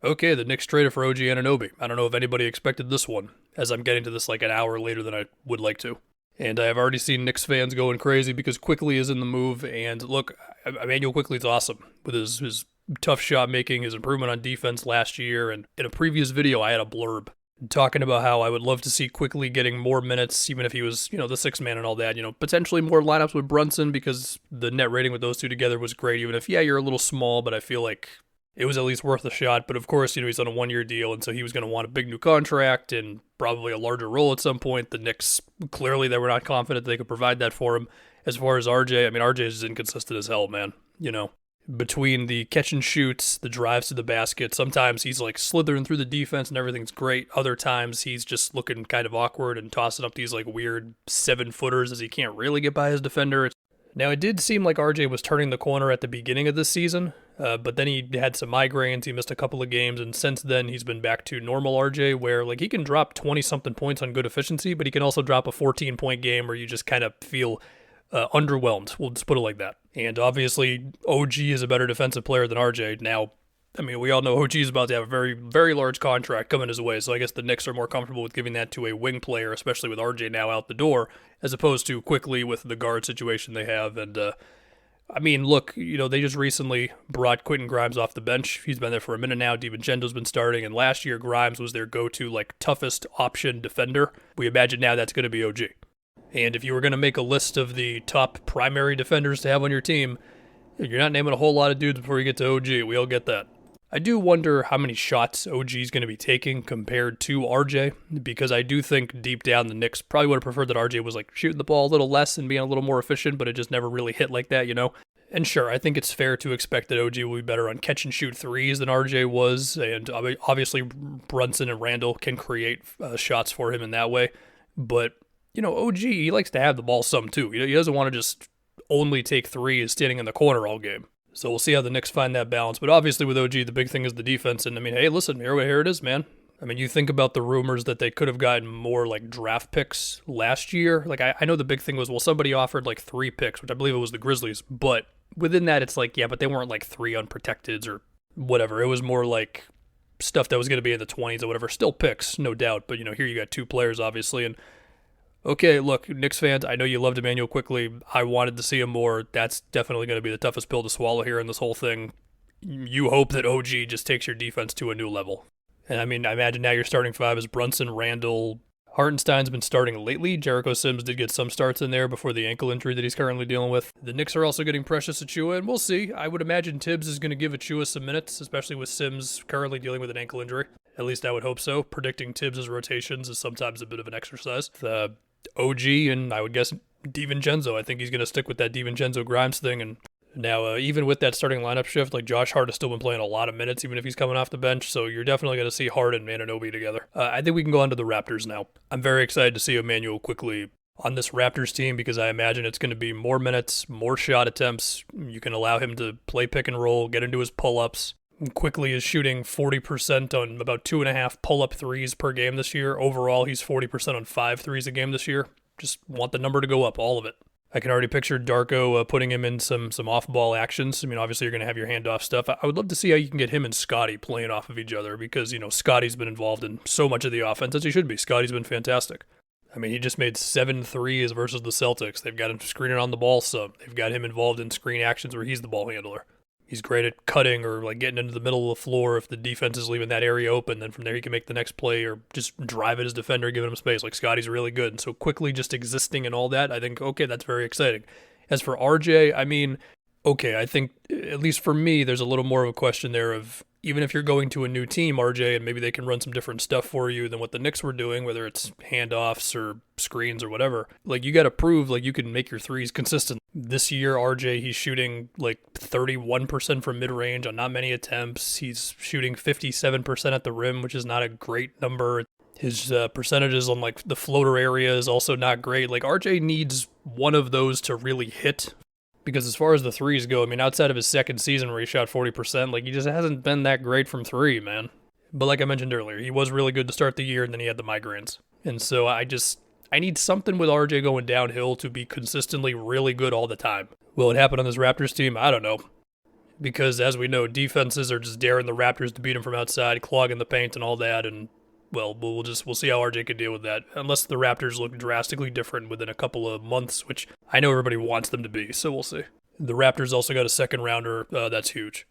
Okay, the Knicks traded for OG Anunoby. I don't know if anybody expected this one, as I'm getting to this like an hour later than I would like to. And I've already seen Knicks fans going crazy because Quickley is in the move. And look, Emmanuel Quickley's awesome with his tough shot making, his improvement on defense last year. And in a previous video, I had a blurb talking about how I would love to see Quickley getting more minutes, even if he was, the sixth man and all that. Potentially more lineups with Brunson because the net rating with those two together was great. Even if, yeah, you're a little small, but I feel like it was at least worth a shot. But of course, he's on a 1-year deal, and so he was going to want a big new contract and probably a larger role at some point. The Knicks, clearly they were not confident they could provide that for him. As far as RJ, I mean, RJ is inconsistent as hell, man. Between the catch and shoots, the drives to the basket, sometimes he's like slithering through the defense and everything's great. Other times he's just looking kind of awkward and tossing up these like weird 7-footers as he can't really get by his defender. Now, it did seem like RJ was turning the corner at the beginning of this season, but then he had some migraines, he missed a couple of games, and since then he's been back to normal RJ, where like he can drop 20-something points on good efficiency, but he can also drop a 14-point game where you just kind of feel underwhelmed. We'll just put it like that. And obviously, OG is a better defensive player than RJ. Now, I mean, we all know OG is about to have a very, very large contract coming his way, so I guess the Knicks are more comfortable with giving that to a wing player, especially with RJ now out the door, as opposed to Quickley with the guard situation they have. And, I mean, look, they just recently brought Quentin Grimes off the bench. He's been there for a minute now. DiVincenzo's been starting, and last year Grimes was their go-to, like, toughest option defender. We imagine now that's going to be OG. And if you were going to make a list of the top primary defenders to have on your team, you're not naming a whole lot of dudes before you get to OG. We all get that. I do wonder how many shots OG is going to be taking compared to RJ, because I do think deep down the Knicks probably would have preferred that RJ was like shooting the ball a little less and being a little more efficient, but it just never really hit like that, And sure, I think it's fair to expect that OG will be better on catch and shoot threes than RJ was, and obviously Brunson and Randall can create shots for him in that way. But, OG, he likes to have the ball some too. He doesn't want to just only take threes standing in the corner all game. So we'll see how the Knicks find that balance. But obviously with OG, the big thing is the defense. And I mean, hey, listen, here it is, man. I mean, you think about the rumors that they could have gotten more like draft picks last year. Like, I know the big thing was, well, somebody offered like 3 picks, which I believe it was the Grizzlies. But within that, it's like, yeah, but they weren't like 3 unprotecteds or whatever. It was more like stuff that was going to be in the 20s or whatever. Still picks, no doubt. But, here you got 2 players, obviously. And okay, look, Knicks fans, I know you loved Emmanuel Quickley. I wanted to see him more. That's definitely going to be the toughest pill to swallow here in this whole thing. You hope that OG just takes your defense to a new level. And I mean, I imagine now your starting 5 is Brunson, Randall. Hartenstein's been starting lately. Jericho Sims did get some starts in there before the ankle injury that he's currently dealing with. The Knicks are also getting Precious Achiuwa, and we'll see. I would imagine Tibbs is going to give Achiuwa some minutes, especially with Sims currently dealing with an ankle injury. At least I would hope so. Predicting Tibbs' rotations is sometimes a bit of an exercise. The OG and I would guess DiVincenzo. I think he's going to stick with that DiVincenzo Grimes thing. And now, even with that starting lineup shift, like Josh Hart has still been playing a lot of minutes, even if he's coming off the bench. So you're definitely going to see Hart and Anunoby together. I think we can go on to the Raptors now. I'm very excited to see Emmanuel Quickley on this Raptors team because I imagine it's going to be more minutes, more shot attempts. You can allow him to play pick and roll, get into his pull-ups. Quickley is shooting 40% on about 2.5 pull-up threes per game this year. Overall, he's 40% on 5 threes a game this year. Just want the number to go up, all of it. I can already picture Darko putting him in some off-ball actions. I mean, obviously, you're going to have your handoff stuff. I would love to see how you can get him and Scotty playing off of each other because, Scotty's been involved in so much of the offense, as he should be. Scotty's been fantastic. I mean, he just made 7 threes versus the Celtics. They've got him screening on the ball some. They've got him involved in screen actions where he's the ball handler. He's great at cutting or like getting into the middle of the floor if the defense is leaving that area open. Then from there he can make the next play or just drive at his defender, giving him space. Like Scotty's really good. And so Quickley just existing and all that, I think, okay, that's very exciting. As for RJ, I mean, okay, I think at least for me, there's a little more of a question there of even if you're going to a new team, RJ, and maybe they can run some different stuff for you than what the Knicks were doing, whether it's handoffs or screens or whatever. Like, you got to prove, like, you can make your threes consistent. This year, RJ, he's shooting, like, 31% from mid-range on not many attempts. He's shooting 57% at the rim, which is not a great number. His percentages on, like, the floater area is also not great. Like, RJ needs one of those to really hit. Because as far as the threes go, I mean, outside of his second season where he shot 40%, like, he just hasn't been that great from 3, man. But like I mentioned earlier, he was really good to start the year, and then he had the migraines. And so I need something with RJ going downhill to be consistently really good all the time. Will it happen on this Raptors team? I don't know. because as we know, defenses are just daring the Raptors to beat them from outside, clogging the paint and all that, and well, we'll see how RJ can deal with that. Unless the Raptors look drastically different within a couple of months, which I know everybody wants them to be, so we'll see. The Raptors also got a second rounder. That's huge.